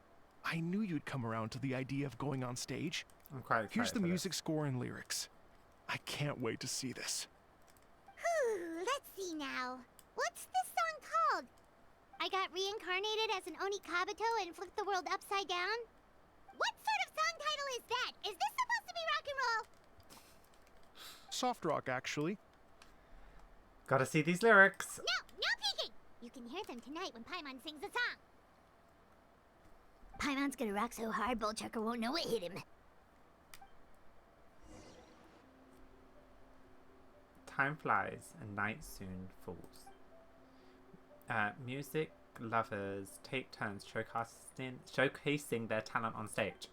I knew you'd come around to the idea of going on stage. I'm quite excited. Here's the for music this. score and lyrics. I can't wait to see this. Whew, let's see now. What's this song called? I got reincarnated as an Onikabuto and flipped the world upside down? What sort of song title is that? Is this supposed to be rock and roll? Soft rock, actually. Gotta see these lyrics. No peeking! You can hear them tonight when Paimon sings the song. Paimon's gonna rock so hard, Bullchucker won't know what hit him. Time flies and night soon falls. Music lovers take turns showcasing their talent on stage.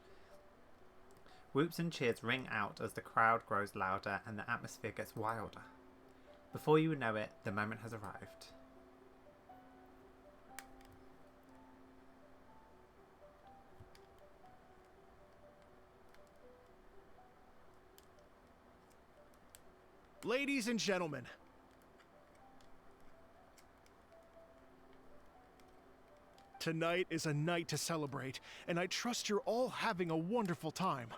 Whoops and cheers ring out as the crowd grows louder and the atmosphere gets wilder. Before you know it, the moment has arrived. Ladies and gentlemen, tonight is a night to celebrate, and I trust you're all having a wonderful time.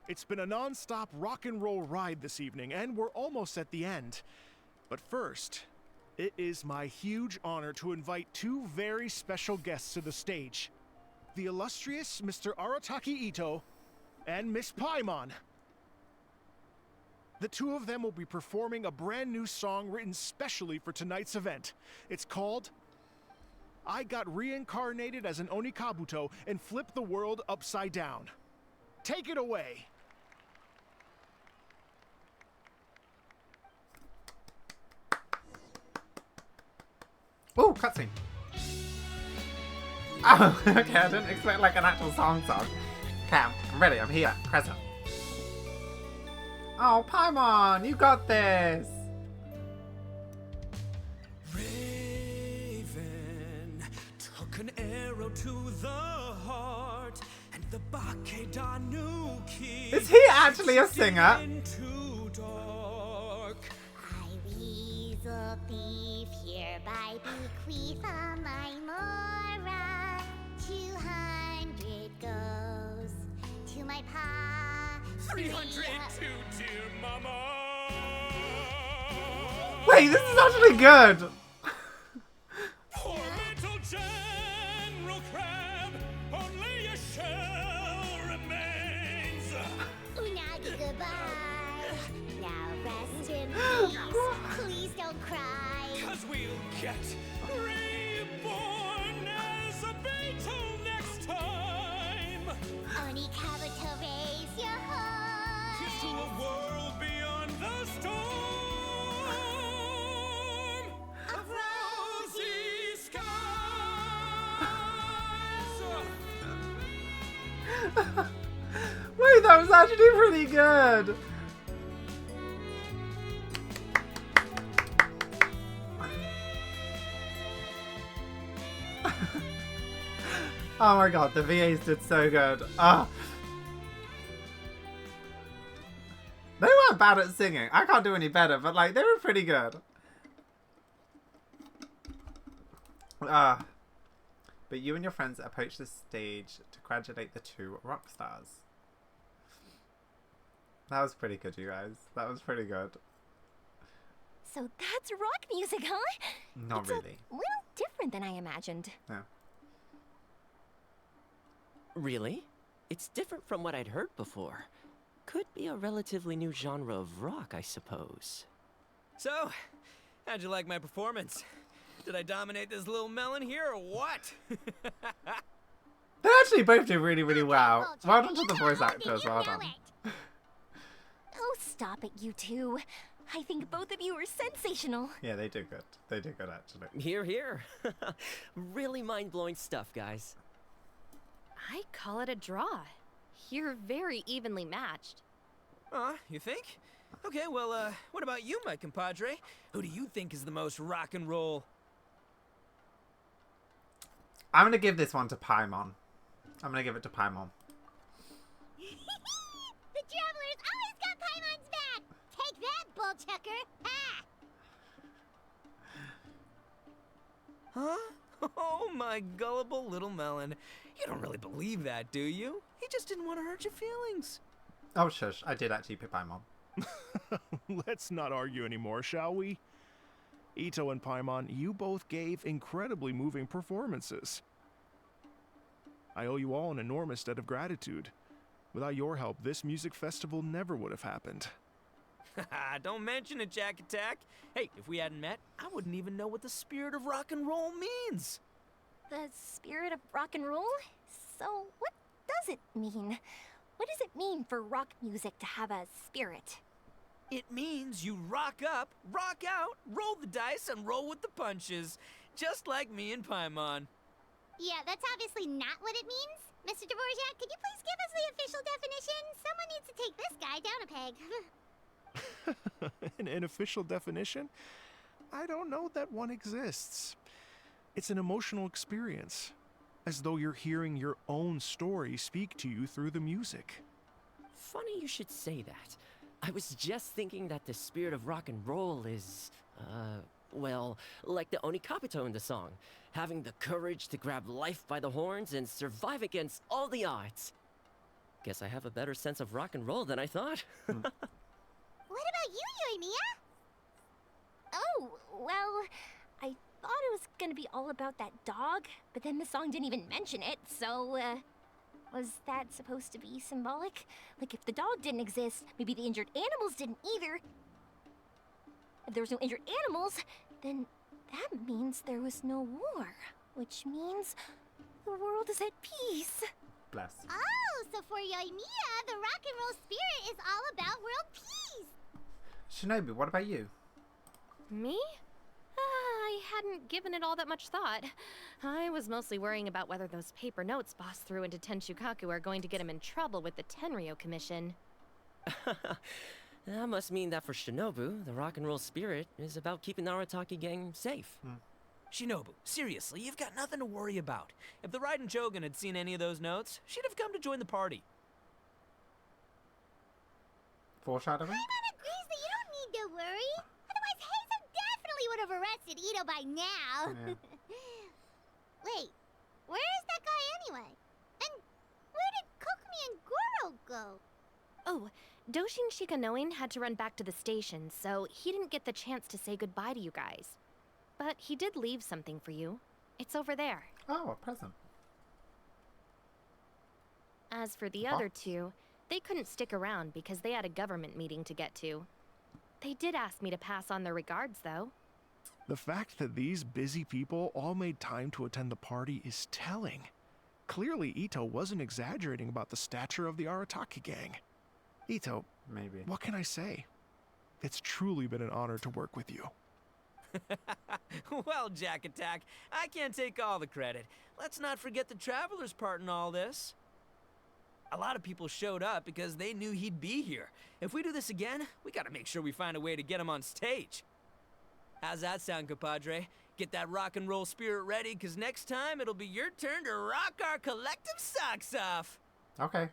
It's been a non-stop rock and roll ride this evening, and we're almost at the end. But first, it is my huge honor to invite two very special guests to the stage. The illustrious Mr. Arataki Ito and Miss Paimon. The two of them will be performing a brand new song written specially for tonight's event. It's called I Got Reincarnated as an Onikabuto and Flipped the World Upside Down. Take it away! Oh, cutscene. Oh, okay, I didn't expect like an actual song. Okay, I'm ready, I'm here, present. Oh, Paimon, you got this! Raven took an arrow to the heart, and the Bakedanuki. Is he actually a singer? Into dark. I weasel thief hereby bequeath all my mora. 200 goes to my pa. 300 to dear mama. Wait, this is actually good! Poor little General Crab, only a shell remains. Unagi, goodbye. Now rest in peace. Please don't cry. 'Cause we'll get reborn as a beetle next time. Onikabuto, raise your heart. Here's to a world beyond the storm of rosy skies. Wait, that was actually pretty good! Oh my god, the VAs did so good. Ah. They weren't bad at singing. I can't do any better, but like, they were pretty good. But you and your friends approach the stage to congratulate the two rock stars. That was pretty good, you guys. That was pretty good. So that's rock music, huh? Not It's really. a little different than I imagined. No. Really? It's different from what I'd heard before. Could be a relatively new genre of rock, I suppose. So, how'd you like my performance? Did I dominate this little melon here or what? They actually both did really, really well. Well done to the voice actors, well done. Oh, stop it, you two. I think both of you are sensational. Yeah, they did good. They did good, actually. Here, here. Really mind-blowing stuff, guys. I call it a draw. You're very evenly matched. You think? Okay, well, what about you, my compadre? Who do you think is the most rock and roll? I'm gonna give this one to Paimon. I'm gonna give it to Paimon. The travelers always got Paimon's back. Take that, bullchucker. Ha! Huh? Oh, my gullible little melon. You don't really believe that, do you? He just didn't want to hurt your feelings. Oh, shush. I did actually pick Paimon. Let's not argue anymore, shall we? Ito and Paimon, you both gave incredibly moving performances. I owe you all an enormous debt of gratitude. Without your help, this music festival never would have happened. Don't mention it, Jack Attack. Hey, if we hadn't met, I wouldn't even know what the spirit of rock and roll means. The spirit of rock and roll? So, what does it mean? What does it mean for rock music to have a spirit? It means you rock up, rock out, roll the dice, and roll with the punches. Just like me and Paimon. Yeah, that's obviously not what it means. Mr. Dvorak, could you please give us the official definition? Someone needs to take this guy down a peg. An official definition? I don't know that one exists. It's an emotional experience, as though you're hearing your own story speak to you through the music. Funny you should say that. I was just thinking that the spirit of rock and roll is, well, like the Onikapito in the song. Having the courage to grab life by the horns and survive against all the odds. Guess I have a better sense of rock and roll than I thought. What about you, Yoimiya? Oh, well, I thought it was gonna be all about that dog, but then the song didn't even mention it, so, was that supposed to be symbolic? Like, if the dog didn't exist, maybe the injured animals didn't either. If there was no injured animals, then that means there was no war, which means the world is at peace. Bless. Oh, so for Yoimiya, the rock and roll spirit is all about world peace. Shinobu, what about you? Me? I hadn't given it all that much thought. I was mostly worrying about whether those paper notes Boss threw into Tenshukaku are going to get him in trouble with the Tenryo Commission. That must mean that for Shinobu, the rock and roll spirit is about keeping the Arataki gang safe. Shinobu, seriously, you've got nothing to worry about. If the Raiden Shogun had seen any of those notes, she'd have come to join the party. Foreshadowing? Paimon agrees that you don't need to worry. Otherwise, Heizou definitely would have arrested Ito by now. Yeah. Wait, where is that guy anyway? And where did Kokumi and Goro go? Oh, Doshin Shikanoin had to run back to the station, so he didn't get the chance to say goodbye to you guys. But he did leave something for you. It's over there. Oh, a present. As for the other two, they couldn't stick around because they had a government meeting to get to. They did ask me to pass on their regards, though. The fact that these busy people all made time to attend the party is telling. Clearly, Ito wasn't exaggerating about the stature of the Arataki gang. Ito, Maybe. what can I say? It's truly been an honor to work with you. Well, Jack Attack, I can't take all the credit. Let's not forget the Traveler's part in all this. A lot of people showed up because they knew he'd be here. If we do this again, we gotta make sure we find a way to get him on stage. How's that sound, compadre? Get that rock and roll spirit ready, because next time it'll be your turn to rock our collective socks off. Okay.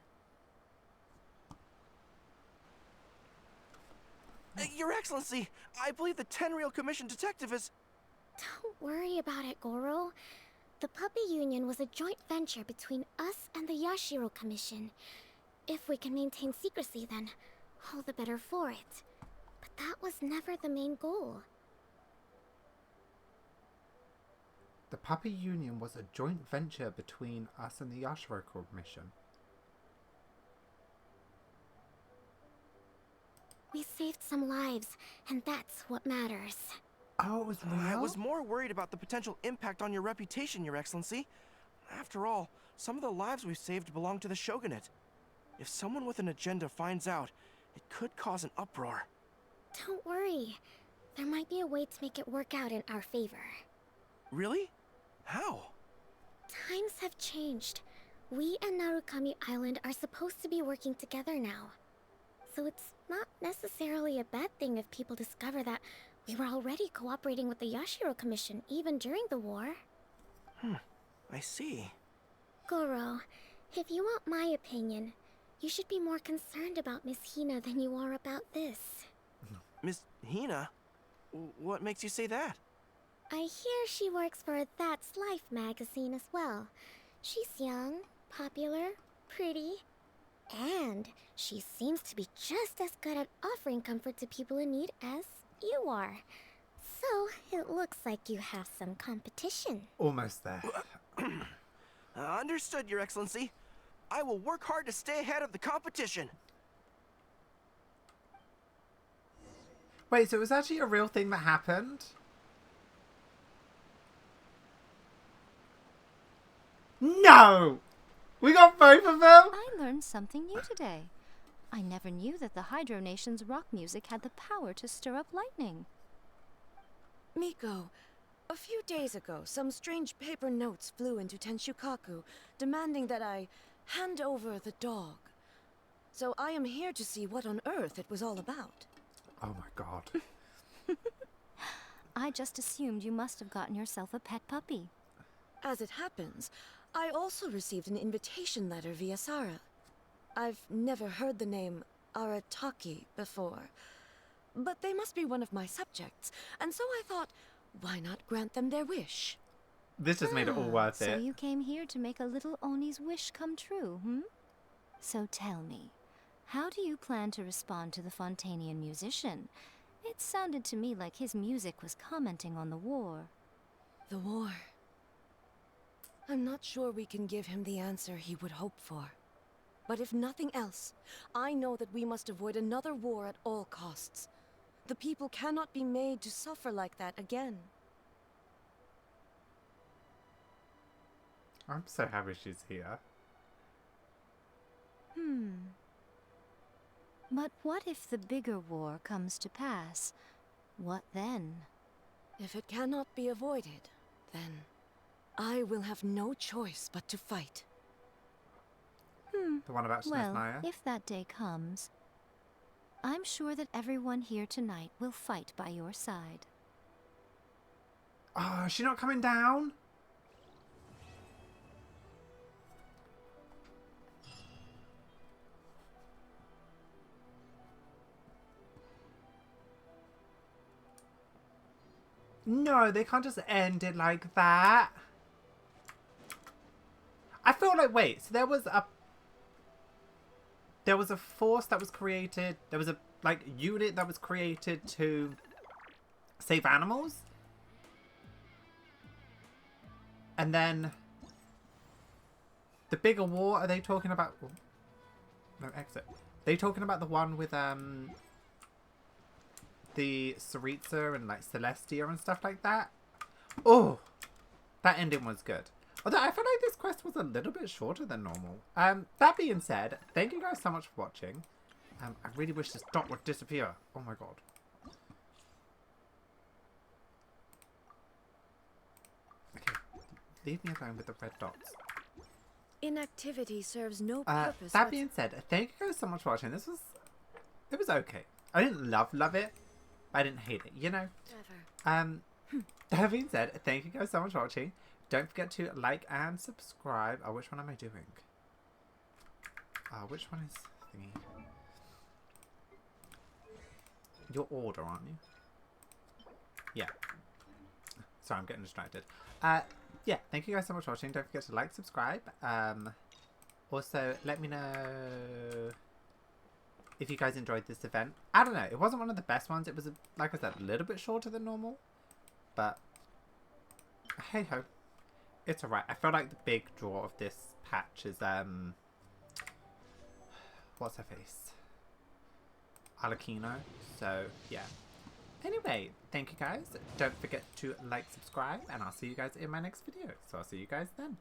Your Excellency, I believe the Tenryo Commission detective is... Don't worry about it, Goro. The Puppy Union was a joint venture between us and the Yashiro Commission. If we can maintain secrecy, then all the better for it. But that was never the main goal. The Puppy Union was a joint venture between us and the Yashiro Commission. We saved some lives, and that's what matters. Oh, it was real? I was more worried about the potential impact on your reputation, Your Excellency. After all, some of the lives we've saved belong to the Shogunate. If someone with an agenda finds out, it could cause an uproar. Don't worry. There might be a way to make it work out in our favor. Really? How? Times have changed. We and Narukami Island are supposed to be working together now. So it's not necessarily a bad thing if people discover that we were already cooperating with the Yashiro Commission even during the war. I see. Goro, if you want my opinion, you should be more concerned about Miss Hina than you are about this. Miss Hina? What makes you say that? I hear she works for That's Life magazine as well. She's young, popular, pretty, and she seems to be just as good at offering comfort to people in need as you are. So, it looks like you have some competition. Almost there. Understood, Your Excellency. I will work hard to stay ahead of the competition. Wait, so it was actually a real thing that happened? No! We got both of them? I learned something new today. I never knew that the Hydro Nation's rock music had the power to stir up lightning. Miko, a few days ago, some strange paper notes flew into Tenshukaku, demanding that I hand over the dog. So I am here to see what on earth it was all about. Oh my god. I just assumed you must have gotten yourself a pet puppy. As it happens, I also received an invitation letter via Sarah. I've never heard the name Arataki before, but they must be one of my subjects, and so I thought, why not grant them their wish? This just made it all worth So it. you came here to make a little Oni's wish come true, hmm? So tell me, how do you plan to respond to the Fontanian musician? It sounded to me like his music was commenting on the war. The war. I'm not sure we can give him the answer he would hope for. But if nothing else, I know that we must avoid another war at all costs. The people cannot be made to suffer like that again. I'm so happy she's here. But what if the bigger war comes to pass? What then? If it cannot be avoided, then I will have no choice but to fight. The one about Well, Maya? if that day comes, I'm sure that everyone here tonight will fight by your side. Oh, is she not coming down? No, they can't just end it like that. I feel like, wait, so there was a force that was created, there was a, like, unit that was created to save animals? And then the bigger war, are they talking about, oh, no, exit. Are they talking about the one with, the Saritsa and like Celestia and stuff like that? Oh, that ending was good. Although I feel like this quest was a little bit shorter than normal. That being said, thank you guys so much for watching. I really wish this dot would disappear. Oh my god. Okay, leave me alone with the red dots. Inactivity serves no purpose. That being said, thank you guys so much for watching. It was okay. I didn't love it. I didn't hate it, you know? That being said, thank you guys so much for watching. Don't forget to like and subscribe. Oh, which one am I doing? Which one is thingy? Your order, aren't you? Yeah. Sorry, I'm getting distracted. Yeah, thank you guys so much for watching. Don't forget to like, subscribe. Also, let me know if you guys enjoyed this event. I don't know. It wasn't one of the best ones. It was, like I said, a little bit shorter than normal. But, hey ho. It's alright. I feel like the big draw of this patch is, what's her face? Alakino. So, yeah. Anyway, thank you guys. Don't forget to like, subscribe, and I'll see you guys in my next video. So I'll see you guys then.